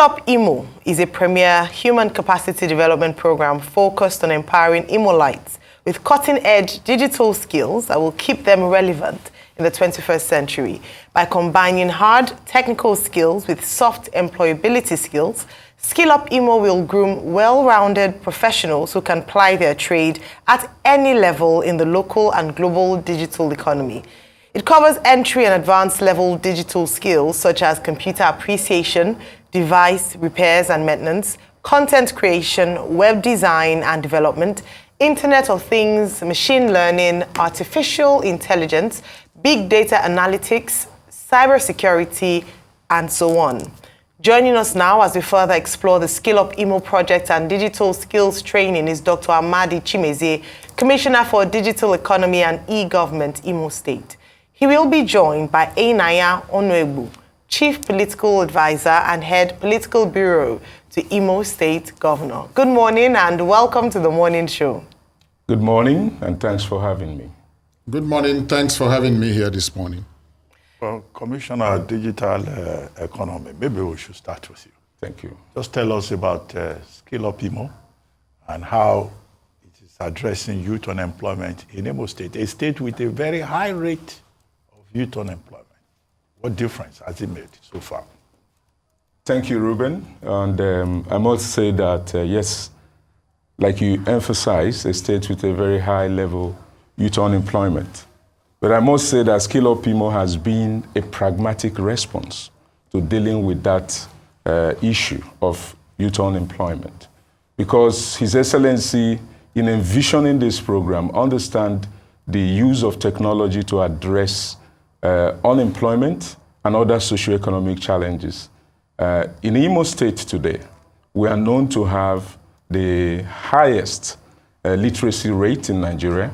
SkillUp Imo is a premier human capacity development program focused on empowering Imolites with cutting-edge digital skills that will keep them relevant in the 21st century. By combining hard technical skills with soft employability skills, SkillUp Imo will groom well-rounded professionals who can ply their trade at any level in the local and global digital economy. It covers entry and advanced level digital skills such as computer appreciation, device repairs and maintenance, content creation, web design and development, Internet of Things, machine learning, artificial intelligence, big data analytics, cybersecurity, and so on. Joining us now as we further explore the SkillUp Imo project and digital skills training is Dr. Amadi Chimezie, Commissioner for Digital Economy and E-Government, Imo State. He will be joined by Enyinnaya Onuegbu, Chief Political Advisor and Head Political Bureau to Imo State Governor. Good morning and welcome to the morning show. Good morning and thanks for having me. Good morning. Thanks for having me here this morning. Well, Commissioner Digital Economy, maybe we should start with you. Thank you. Just tell us about SkillUp Imo and how it is addressing youth unemployment in Imo State, a state with a very high rate of youth unemployment. What difference has it made so far? Thank you, Ruben. And I must say that, yes, like you emphasized, a state with a very high level youth unemployment. But I must say that SkillUp Imo has been a pragmatic response to dealing with that issue of youth unemployment. Because His Excellency, in envisioning this program, understand the use of technology to address unemployment and other socioeconomic challenges. In Imo State today, we are known to have the highest literacy rate in Nigeria,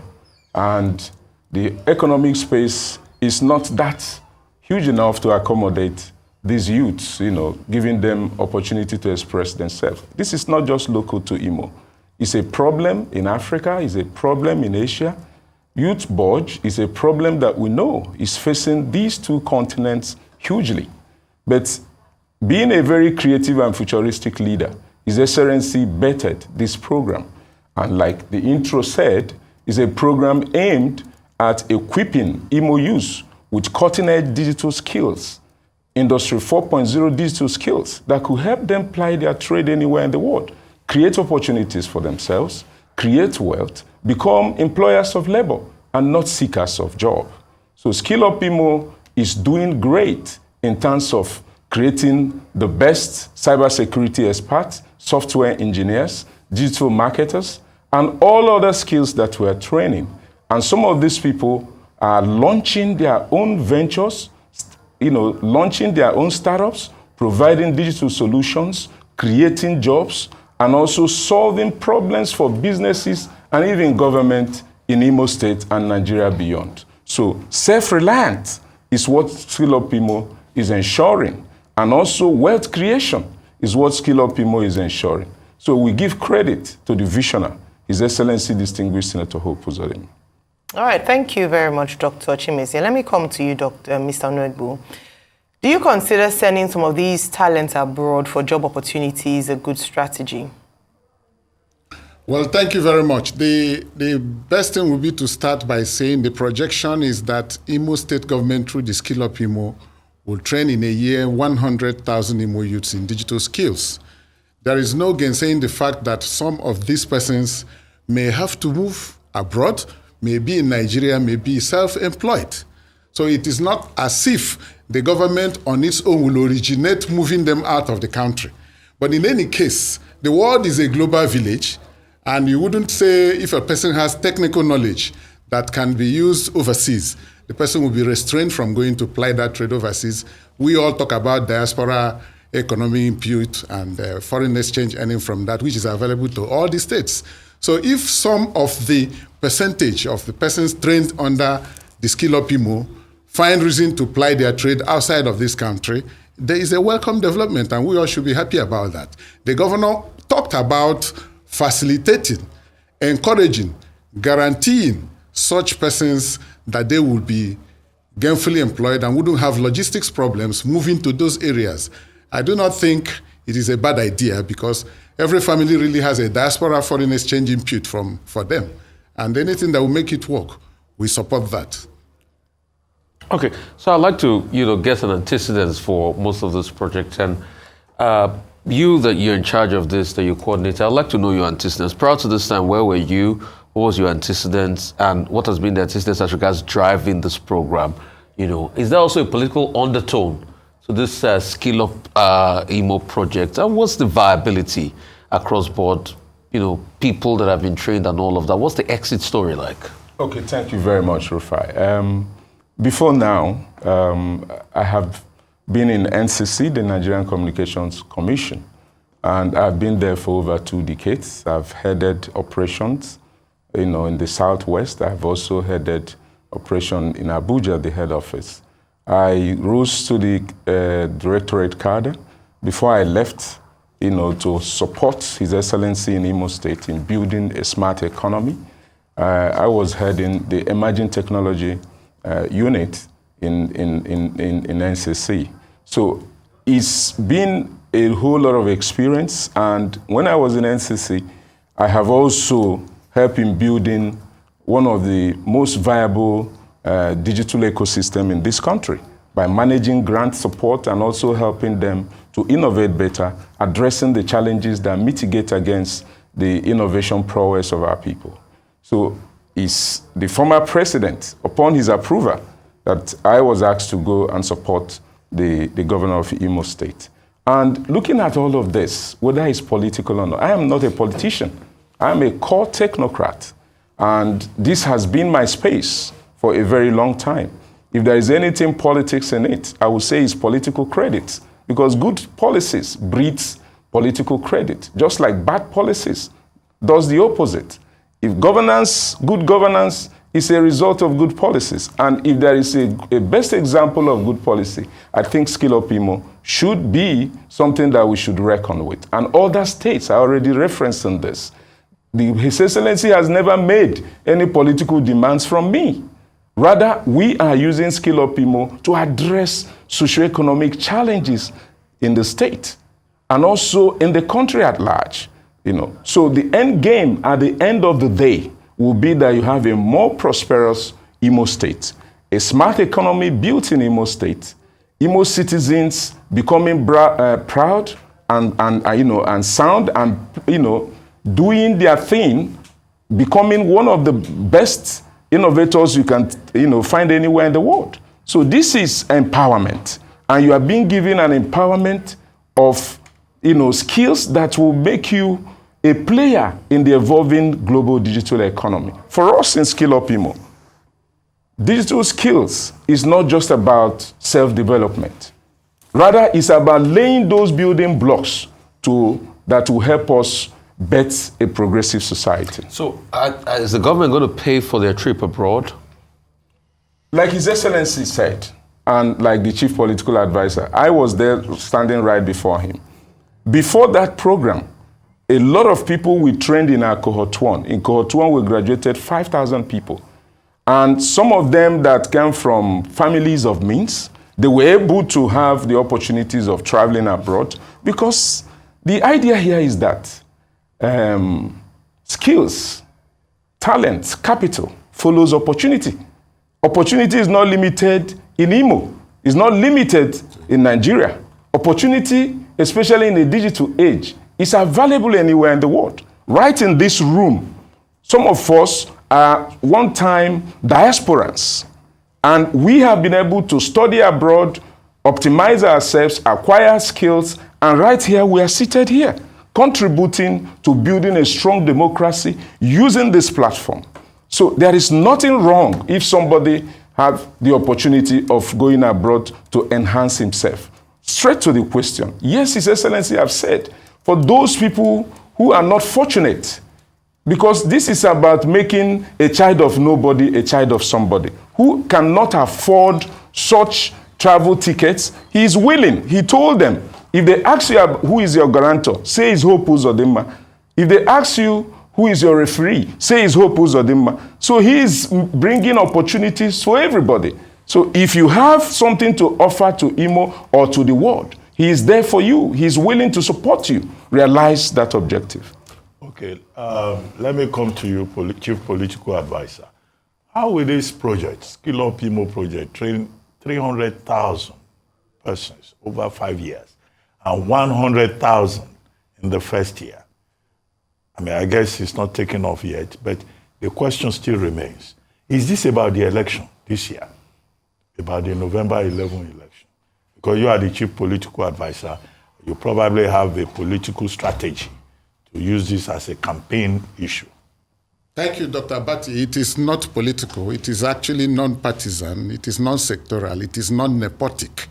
and the economic space is not that huge enough to accommodate these youths, giving them opportunity to express themselves. This is not just local to Imo. It's a problem in Africa, it's a problem in Asia. Youth bulge is a problem that we know is facing these two continents hugely. But being a very creative and futuristic leader, His Excellency bettered this program. And like the intro said, is a program aimed at equipping Imo youth with cutting-edge digital skills, Industry 4.0 digital skills that could help them ply their trade anywhere in the world, create opportunities for themselves, create wealth, become employers of labor and not seekers of job. So SkillUp Imo is doing great in terms of creating the best cybersecurity experts, software engineers, digital marketers, and all other skills that we are training. And some of these people are launching their own ventures, launching their own startups, providing digital solutions, creating jobs, and also solving problems for businesses and even government in Imo State and Nigeria beyond. So self-reliance is what SkillUp Imo is ensuring. And also wealth creation is what SkillUp Imo is ensuring. So we give credit to the visionary, His Excellency Distinguished Senator Hope Uzodimma. All right, thank you very much, Dr. Chimezie. Let me come to you, Mr. Onuegbu. Do you consider sending some of these talents abroad for job opportunities a good strategy? Well, thank you very much. The best thing would be to start by saying the projection is that Imo State government, through the SkillUp Imo, will train in a year 100,000 Imo youths in digital skills. There is no gainsaying the fact that some of these persons may have to move abroad, may be in Nigeria, may be self-employed. So it is not as if the government on its own will originate moving them out of the country. But in any case, the world is a global village, and you wouldn't say if a person has technical knowledge that can be used overseas, the person will be restrained from going to apply that trade overseas. We all talk about diaspora economic input and foreign exchange earning from that, which is available to all the states. So if some of the percentage of the persons trained under the SkillUp Imo find reason to ply their trade outside of this country, there is a welcome development, and we all should be happy about that. The governor talked about facilitating, encouraging, guaranteeing such persons that they will be gainfully employed and wouldn't have logistics problems moving to those areas. I do not think it is a bad idea because every family really has a diaspora foreign exchange input for them. And anything that will make it work, we support that. Okay, so I'd like to, get an antecedents for most of those projects. And that you're in charge of this, that you coordinate, I'd like to know your antecedents. Prior to this time, where were you? What was your antecedents? And what has been the antecedents as regards driving this program? Is there also a political undertone to this SkillUp Imo project? And what's the viability across board? People that have been trained and all of that. What's the exit story like? Okay, thank you very much, Rufai. Before now, I have been in NCC, the Nigerian Communications Commission, and I've been there for over 2 decades. I've headed operations, in the Southwest. I've also headed operation in Abuja, the head office. I rose to the directorate cadre before I left, to support His Excellency in Imo State in building a smart economy. I was heading the emerging technology unit in NCC. So it's been a whole lot of experience. And when I was in NCC, I have also helped in building one of the most viable digital ecosystem in this country by managing grant support and also helping them to innovate better, addressing the challenges that mitigate against the innovation prowess of our people. So it's the former president, upon his approval, that I was asked to go and support the governor of Imo State. And looking at all of this, whether it's political or not, I am not a politician. I am a core technocrat. And this has been my space for a very long time. If there is anything politics in it, I would say it's political credit, because good policies breeds political credit, just like bad policies does the opposite. If good governance is a result of good policies, and if there is a best example of good policy, I think SkillUp Imo should be something that we should reckon with. And other states are already referencing this. His Excellency has never made any political demands from me. Rather, we are using SkillUp Imo to address socioeconomic challenges in the state and also in the country at large. So the end game at the end of the day will be that you have a more prosperous Imo State, a smart economy built in Imo State, Imo citizens becoming proud and sound and doing their thing, becoming one of the best innovators you can find anywhere in the world. So this is empowerment, and you are being given an empowerment of skills that will make you a player in the evolving global digital economy. For us in SkillUp Imo, digital skills is not just about self-development. Rather, it's about laying those building blocks that will help us bet a progressive society. So is the government going to pay for their trip abroad? Like His Excellency said, and like the chief political advisor, I was there standing right before him. Before that program, a lot of people we trained in our cohort 1. In cohort 1, we graduated 5,000 people. And some of them that came from families of means, they were able to have the opportunities of traveling abroad, because the idea here is that skills, talent, capital follows opportunity. Opportunity is not limited in Imo. It's not limited in Nigeria. Opportunity, especially in the digital age, is available anywhere in the world. Right in this room, some of us are one-time diasporans, and we have been able to study abroad, optimize ourselves, acquire skills, and right here we are seated here, contributing to building a strong democracy using this platform. So there is nothing wrong if somebody has the opportunity of going abroad to enhance himself. Straight to the question. Yes, His Excellency have said, for those people who are not fortunate, because this is about making a child of nobody a child of somebody, who cannot afford such travel tickets, he is willing. He told them, if they ask you who is your guarantor, say it's Hope Uzodimma. If they ask you who is your referee, say it's Hope Uzodimma. So he is bringing opportunities for everybody. So if you have something to offer to Imo or to the world, He is there for you. He's willing to support you. Realize that objective. Okay, let me come to you, Chief Political Advisor. How will this project, SkillUp Imo project, train 300,000 persons over 5 years and 100,000 in the first year? I mean, I guess it's not taken off yet, but the question still remains. Is this about the election this year? About the November 11 election? Because you are the Chief Political Advisor, you probably have a political strategy to use this as a campaign issue. Thank you, Dr. Abati. It is not political. It is actually non-partisan. It is non-sectoral. It is non-nepotic.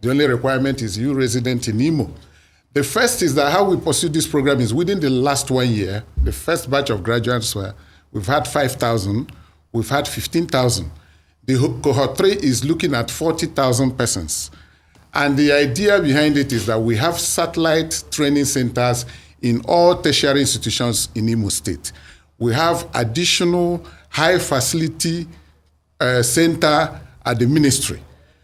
The only requirement is you resident in Imo. The first is that how we pursue this program is within the last 1 year, the first batch of graduates we've had 5,000, we've had 15,000. The cohort 3 is looking at 40,000 persons. And the idea behind it is that we have satellite training centers in all tertiary institutions in Imo State. We have additional high facility center at the ministry.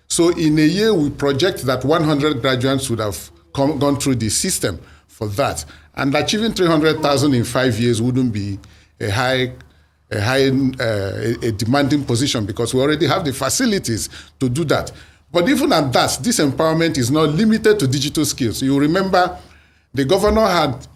So in a year, we project that 100 graduates would have gone through the system for that. And achieving 300,000 in 5 years wouldn't be a demanding position because we already have the facilities to do that. But even at that, this empowerment is not limited to digital skills. You remember the governor had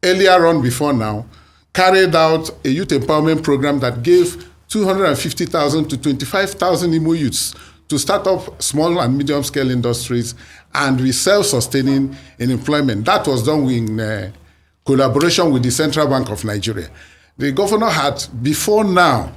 earlier on before now carried out a youth empowerment program that gave 250,000 to 25,000 Imo youths to start up small and medium scale industries and be self-sustaining in employment. That was done in collaboration with the Central Bank of Nigeria. The governor had, before now,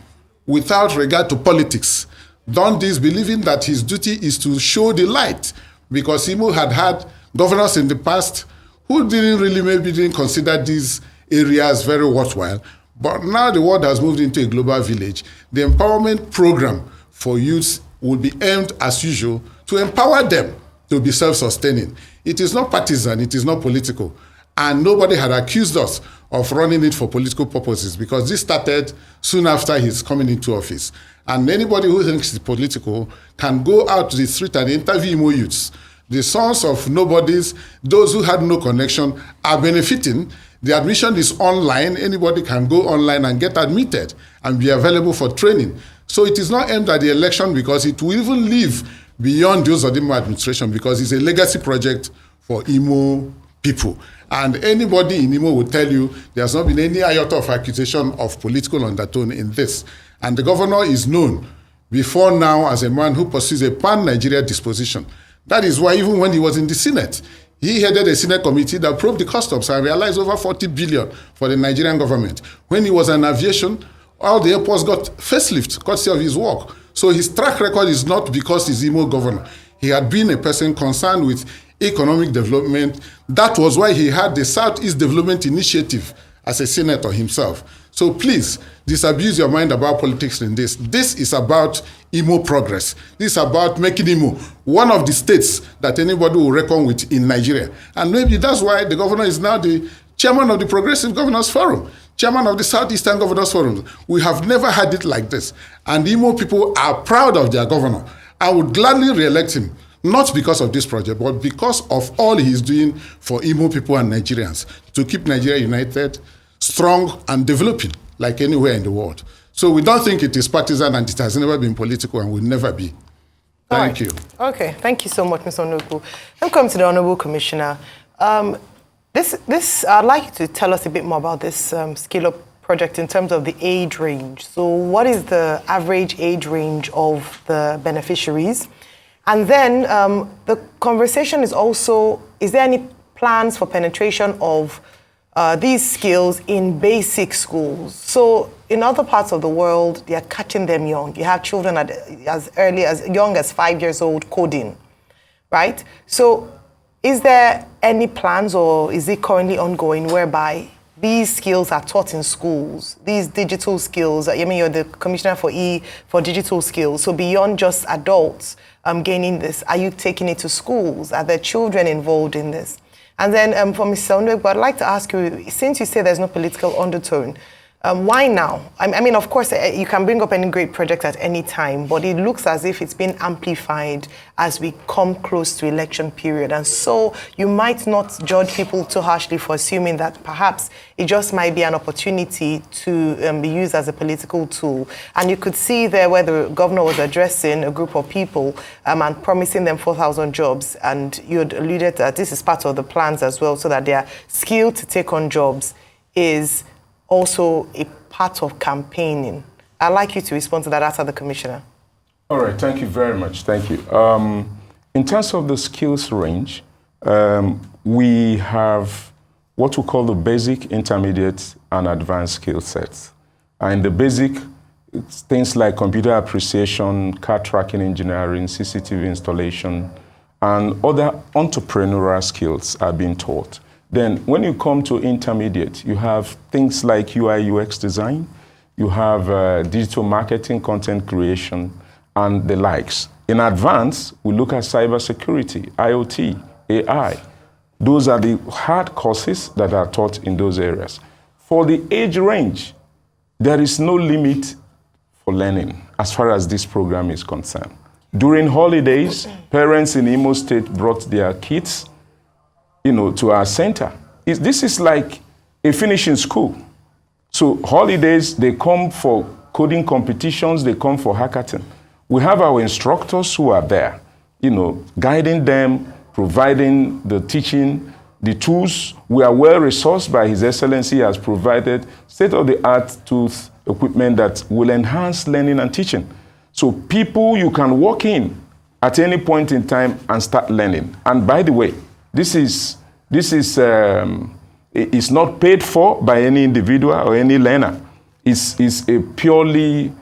without regard to politics, done this believing that his duty is to show the light, because Imo had governors in the past who didn't consider these areas very worthwhile. But now the world has moved into a global village. The empowerment program for youths will be aimed, as usual, to empower them to be self-sustaining. It is not partisan, it is not political. And nobody had accused us of running it for political purposes because this started soon after his coming into office. And anybody who thinks it's political can go out to the street and interview Imo youths. The sons of nobodies, those who had no connection, are benefiting. The admission is online. Anybody can go online and get admitted and be available for training. So it is not aimed at the election because it will even live beyond those of the Imo administration because it's a legacy project for Imo people. And anybody in Imo will tell you there's not been any iota of accusation of political undertone in this. And the governor is known before now as a man who pursues a pan-Nigeria disposition. That is why even when he was in the Senate, he headed a Senate committee that probed the customs and realized over 40 billion for the Nigerian government. When he was in aviation, all the airports got facelift, courtesy of his work. So his track record is not because he's Imo governor. He had been a person concerned with economic development. That was why he had the Southeast Development Initiative as a senator himself. So please, disabuse your mind about politics in this. This is about Imo progress. This is about making Imo one of the states that anybody will reckon with in Nigeria. And maybe that's why the governor is now the chairman of the Progressive Governors Forum, chairman of the Southeastern Governors Forum. We have never had it like this. And Imo people are proud of their governor. I would gladly re-elect him, not because of this project, but because of all he's doing for Imo people and Nigerians to keep Nigeria united, strong, and developing like anywhere in the world. So we don't think it is partisan, and it has never been political and will never be. Thank you. Okay, thank you so much, Mr. Onuegbu. Then come to the Honorable Commissioner. I'd like you to tell us a bit more about this SkillUp project in terms of the age range. So what is the average age range of the beneficiaries? And then the conversation is also, is there any plans for penetration of these skills in basic schools? So in other parts of the world, they are catching them young. You have children as young as 5 years old coding, right? So is there any plans, or is it currently ongoing, whereby these skills are taught in schools, these digital skills? I mean, you're the commissioner for digital skills. So beyond just adults gaining this, are you taking it to schools? Are there children involved in this? And then for Mr. Onuegbu, I'd like to ask you, since you say there's no political undertone, Why now? I mean, of course, you can bring up any great project at any time, but it looks as if it's been amplified as we come close to election period. And so you might not judge people too harshly for assuming that perhaps it just might be an opportunity to be used as a political tool. And you could see there where the governor was addressing a group of people and promising them 4,000 jobs. And you had alluded that this is part of the plans as well, so that their skill to take on jobs is also a part of campaigning. I'd like you to respond to that after the commissioner. All right, thank you very much. Thank you. In terms of the skills range, we have what we call the basic, intermediate, and advanced skill sets. And the basic, it's things like computer appreciation, car tracking engineering, CCTV installation, and other entrepreneurial skills are being taught. Then when you come to intermediate, you have things like UI, UX design, you have digital marketing, content creation, and the likes. In advance, we look at cybersecurity, IoT, AI. Those are the hard courses that are taught in those areas. For the age range, there is no limit for learning as far as this program is concerned. During holidays, parents in Imo State brought their kids to our center. This is like a finishing school. So holidays, they come for coding competitions, they come for hackathon. We have our instructors who are there, guiding them, providing the teaching, the tools. We are well resourced by His Excellency. He has provided state-of-the-art tools, equipment that will enhance learning and teaching. So people, you can walk in at any point in time and start learning. And by the way, this is not paid for by any individual or any learner. It's a purely,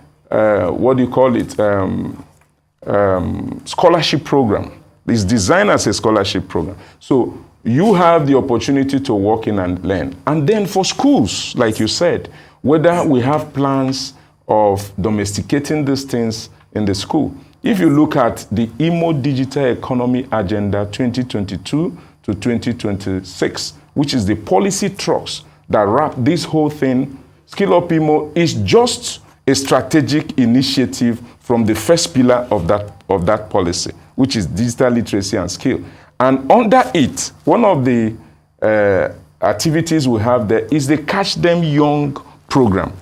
scholarship program. It's designed as a scholarship program. So you have the opportunity to walk in and learn. And then for schools, like you said, whether we have plans of domesticating these things in the school. If you look at the Imo Digital Economy Agenda 2022 to 2026, which is the policy trucks that wrap this whole thing, SkillUp Imo is just a strategic initiative from the first pillar of that policy, which is digital literacy and skill. And under it, one of the activities we have there is the Catch Them Young program,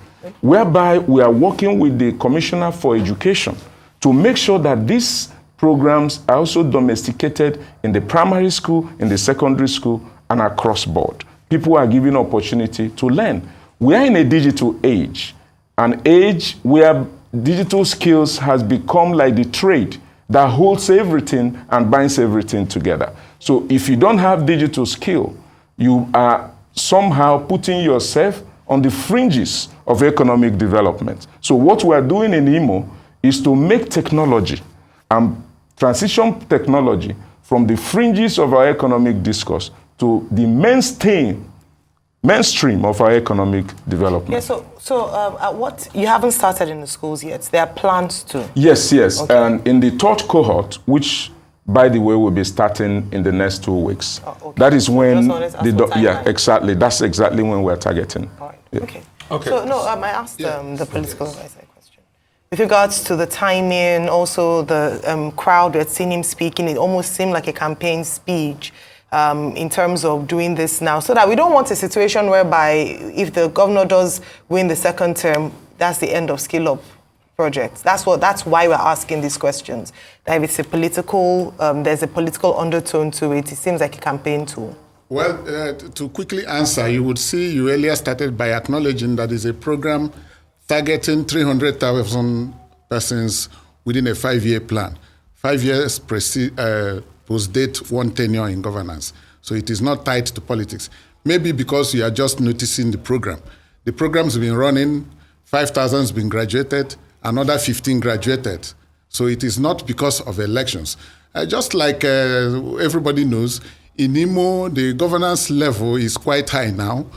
whereby we are working with the Commissioner for Education to make sure that these programs are also domesticated in the primary school, in the secondary school, and across board. People are given opportunity to learn. We are in a digital age, an age where digital skills has become like the trade that holds everything and binds everything together. So if you don't have digital skill, you are somehow putting yourself on the fringes of economic development. So what we are doing in Imo is to make technology and transition technology from the fringes of our economic discourse to the mainstream of our economic development. Yeah, so what you haven't started in the schools yet? There are plans to. Yes. Okay. And in the third cohort, which by the way will be starting in the next 2 weeks. Oh, okay. That is when exactly. That's exactly when we're targeting. All right. Yeah. Okay. So no, I asked the political advisor a question with regards to the timing. Also, the crowd had seen him speaking. It almost seemed like a campaign speech. In terms of doing this now, so that we don't want a situation whereby if the governor does win the second term, that's the end of SkillUp projects. That's why we're asking these questions. That if it's a political, there's a political undertone to it. It seems like a campaign tool. Well, to quickly answer, you would see you earlier started by acknowledging that is a program targeting 300,000 persons within a 5-year plan. 5 years post-date one tenure in governance. So it is not tied to politics. Maybe because you are just noticing the program. The program's been running, 5,000 has been graduated, another 15 graduated. So it is not because of elections. Just like everybody knows, in Imo, the governance level is quite high now.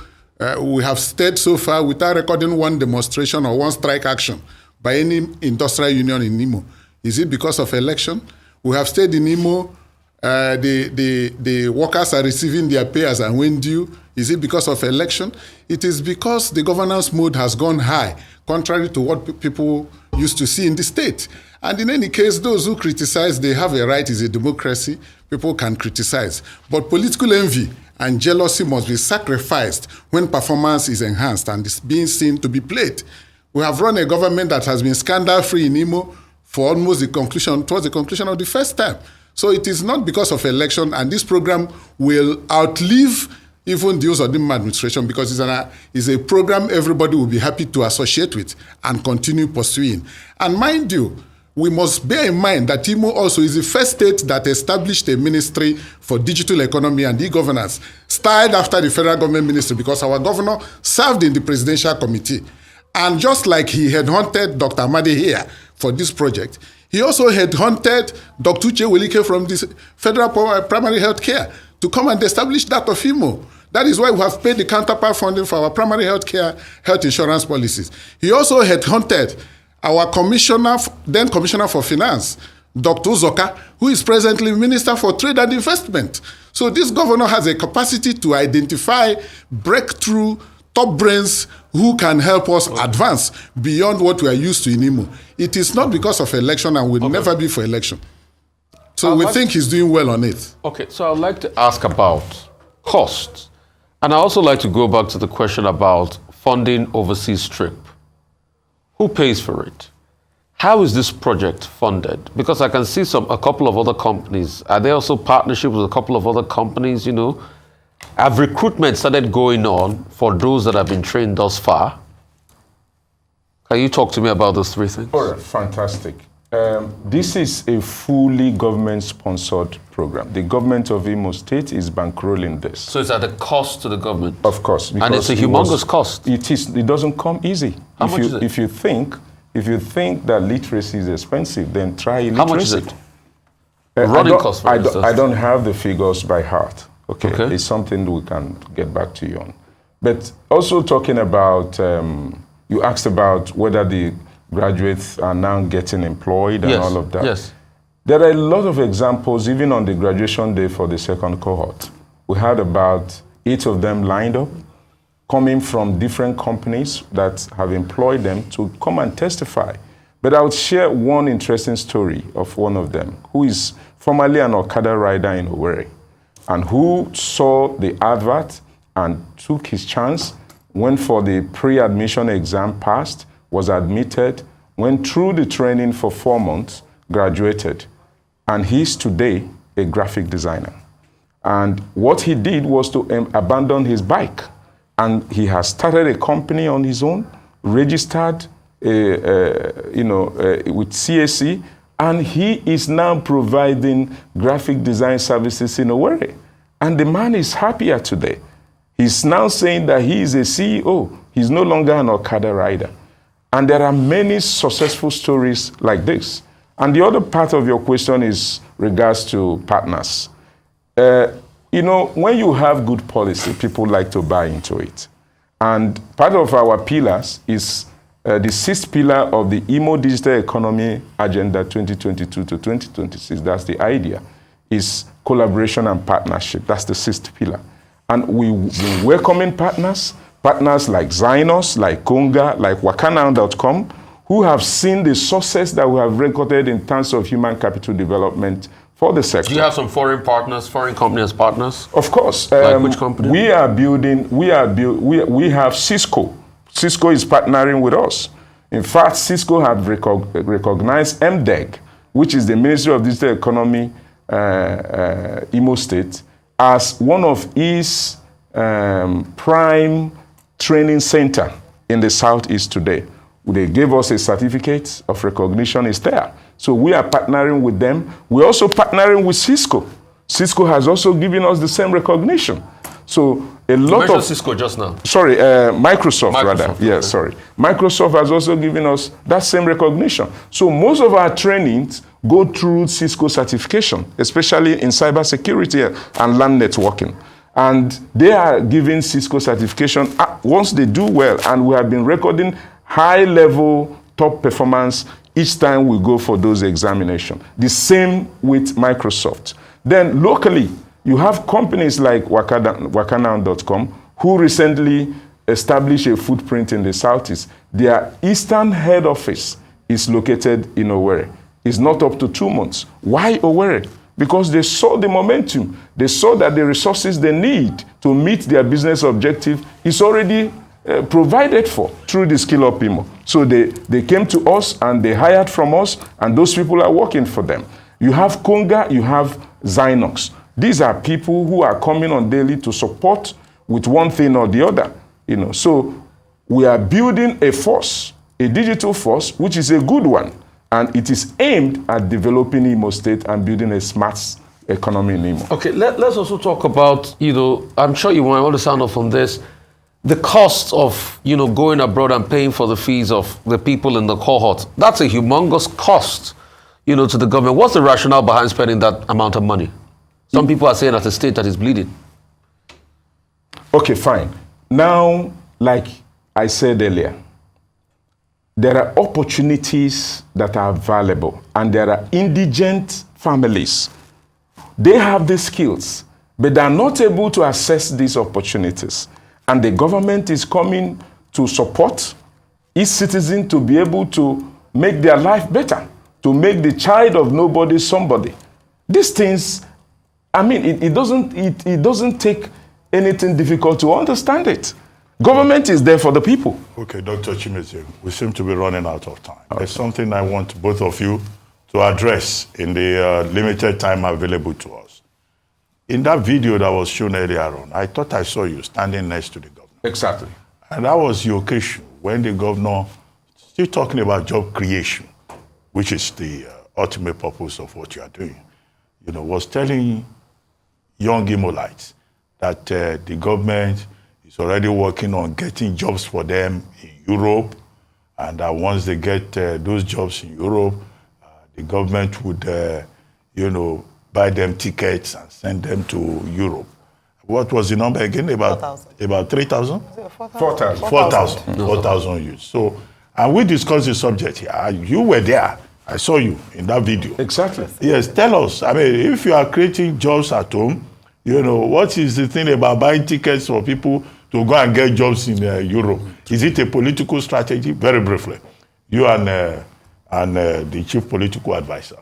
We have stayed so far without recording one demonstration or one strike action by any industrial union in Imo. Is it because of election? We have stayed in Imo the workers are receiving their pay as and when due? Is it because of election? It is because the governance mode has gone high, contrary to what people used to see in the state. And in any case, those who criticize, they have a right. It's a democracy. People can criticize. But political envy and jealousy must be sacrificed when performance is enhanced and is being seen to be played. We have run a government that has been scandal-free in Imo for almost towards the conclusion of the first term. So it is not because of election, and this program will outlive even the Uzodimma administration, because it's a program everybody will be happy to associate with and continue pursuing. And mind you, we must bear in mind that Imo also is the first state that established a ministry for digital economy and e-governance, styled after the federal government ministry, because our governor served in the presidential committee. And just like he had hunted Dr. Amadi here for this project, he also had hunted Dr. Uche Welike from this federal primary health care to come and establish that of Imo. That is why we have paid the counterpart funding for our primary health care health insurance policies. He also had hunted our then Commissioner for Finance, Dr. Uzoka, who is presently Minister for Trade and Investment. So this governor has a capacity to identify breakthrough top brains who can help us advance beyond what we are used to in Imo. It is not because of election and will never be for election. So we think he's doing well on it. Okay, so I'd like to ask about costs. And I also like to go back to the question about funding overseas trip. Who pays for it? How is this project funded? Because I can see a couple of other companies. Are there also partnerships with a couple of other companies, you know? Have recruitment started going on for those that have been trained thus far? Can you talk to me about those three things? All right, fantastic. This is a fully government-sponsored program. The government of Imo State is bankrolling this. So it's at a cost to the government? Of course. And it's a humongous cost? It is. It doesn't come easy. How much is it? If you think that literacy is expensive, then try literacy. How much is it? Running costs, for instance. I don't have the figures by heart. Okay. It's something we can get back to you on. But also talking about, you asked about whether the graduates are now getting employed and all of that. Yes. There are a lot of examples, even on the graduation day for the second cohort. We had about 8 of them lined up, coming from different companies that have employed them to come and testify. But I would share one interesting story of one of them, who is formerly an Okada rider in Owerri, and who saw the advert and took his chance, went for the pre-admission exam, passed, was admitted, went through the training for 4 months, graduated, and he's today a graphic designer. And what he did was to abandon his bike, and he has started a company on his own, registered with CAC, and he is now providing graphic design services in Owerri. And the man is happier today. He's now saying that he is a CEO. He's no longer an Okada rider. And there are many successful stories like this. And the other part of your question is regards to partners. When you have good policy, people like to buy into it. And part of our pillars is the 6th pillar of the Imo Digital Economy Agenda 2022 to 2026. That's the idea, is collaboration and partnership. That's the 6th pillar. And we've been welcoming partners like Zynos, like Konga, like Wakanow.com, who have seen the success that we have recorded in terms of human capital development for the sector. Do you have some foreign companies partners? Of course. Like which company? We have Cisco. Cisco is partnering with us. In fact, Cisco have recognized MDEG, which is the Ministry of Digital Economy, Imo State, as one of its prime training center in the Southeast today. They gave us a certificate of recognition. It's there. So we are partnering with them. We're also partnering with Cisco. Cisco has also given us the same recognition. So a lot of Cisco just now. Sorry, Microsoft rather. Okay. Yes, sorry. Microsoft has also given us that same recognition. So most of our trainings go through Cisco certification, especially in cybersecurity and LAN networking. And they are giving Cisco certification once they do well. And we have been recording high-level top performance each time we go for those examinations. The same with Microsoft. Then locally, you have companies like wakanow.com who recently established a footprint in the Southeast. Their eastern head office is located in Owerri. It's not up to 2 months. Why Owerri? Because they saw the momentum. They saw that the resources they need to meet their business objective is already provided for through the SkillUp Imo. So they came to us and they hired from us, and those people are working for them. You have Konga, you have Zynox. These are people who are coming on daily to support with one thing or the other. So we are building a force, a digital force, which is a good one. And it is aimed at developing Imo State and building a smart economy in Imo. Okay, let's also talk about, I'm sure you want to sound off on this, the cost of, going abroad and paying for the fees of the people in the cohort. That's a humongous cost, to the government. What's the rationale behind spending that amount of money? Some people are saying as a state that is bleeding. Okay, fine. Now, like I said earlier, there are opportunities that are available, and there are indigent families. They have the skills, but they are not able to access these opportunities. And the government is coming to support each citizen to be able to make their life better, to make the child of nobody somebody. These things, it doesn't take anything difficult to understand it. Government is there for the people. Okay, Dr. Chimezie, we seem to be running out of time. Okay. There's something I want both of you to address in the limited time available to us. In that video that was shown earlier on, I thought I saw you standing next to the governor. Exactly. And that was the occasion when the governor, still talking about job creation, which is the ultimate purpose of what you are doing, was telling young Imolites that the government is already working on getting jobs for them in Europe, and that once they get those jobs in Europe, the government would, buy them tickets and send them to Europe. What was the number again? About 3,000? 4,000. 4,000 youths. So, and we discussed the subject here. You were there. I saw you in that video. Exactly. Yes, tell us. If you are creating jobs at home, what is the thing about buying tickets for people to go and get jobs in Europe? Is it a political strategy? Very briefly, you and the chief political advisor.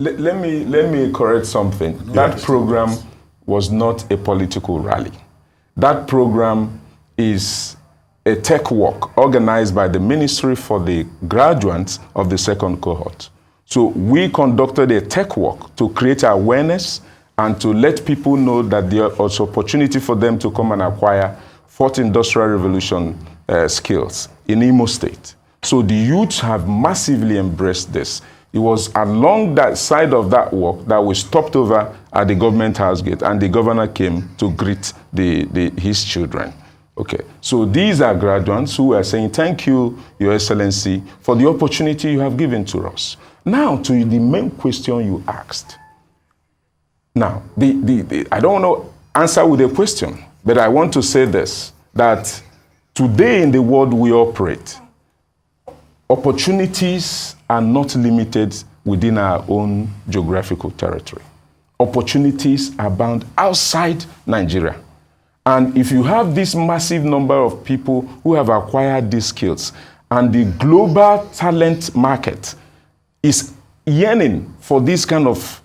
Let me correct something. Yes. That program was not a political rally. That program is a tech walk organized by the ministry for the graduates of the second cohort. So we conducted a tech walk to create awareness and to let people know that there are also opportunity for them to come and acquire fourth industrial revolution skills in Imo State. So the youth have massively embraced this. It was along that side of that walk that we stopped over at the government house gate, and the governor came to greet his children. Okay, so these are graduates who are saying, thank you, Your Excellency, for the opportunity you have given to us. Now, to the main question you asked. Now, I don't want to answer with a question, but I want to say this, that today in the world we operate, opportunities are not limited within our own geographical territory. Opportunities are bound outside Nigeria. And if you have this massive number of people who have acquired these skills, and the global talent market is yearning for this kind of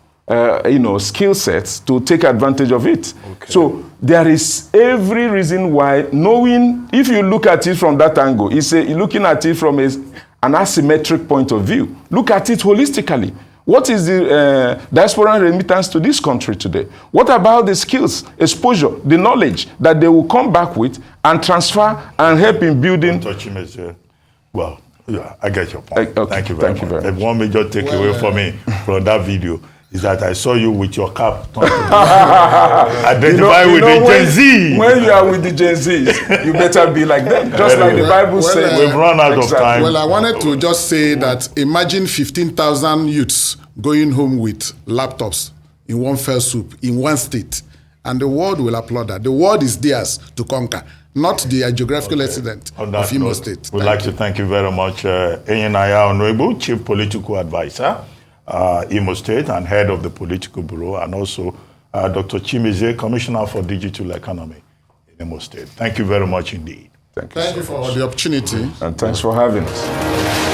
skill sets to take advantage of it. Okay. So there is every reason why, knowing, if you look at it from that angle, you're looking at it from an asymmetric point of view. Look at it holistically. What is the diaspora remittance to this country today? What about the skills, exposure, the knowledge that they will come back with and transfer and help in building? Well, yeah, I get your point. Okay. Thank you very much. And one major takeaway for me from that video is that I saw you with your cap. Identify with the Gen Z. When you are with the Gen Zs, you better be like them. Just like the Bible says. We've run out of time. Well, I wanted to just say that imagine 15,000 youths going home with laptops in one fell swoop, in one state. And the world will applaud that. The world is theirs to conquer, not the geographical resident of Imo State. We'd like to thank you very much, Enyinnaya Onuegbu, Chief Political Advisor, Imo State and head of the political bureau, and also Dr. Chimezie, Commissioner for Digital Economy in Imo State. Thank you very much indeed. Thank you for the opportunity. And thanks for having us.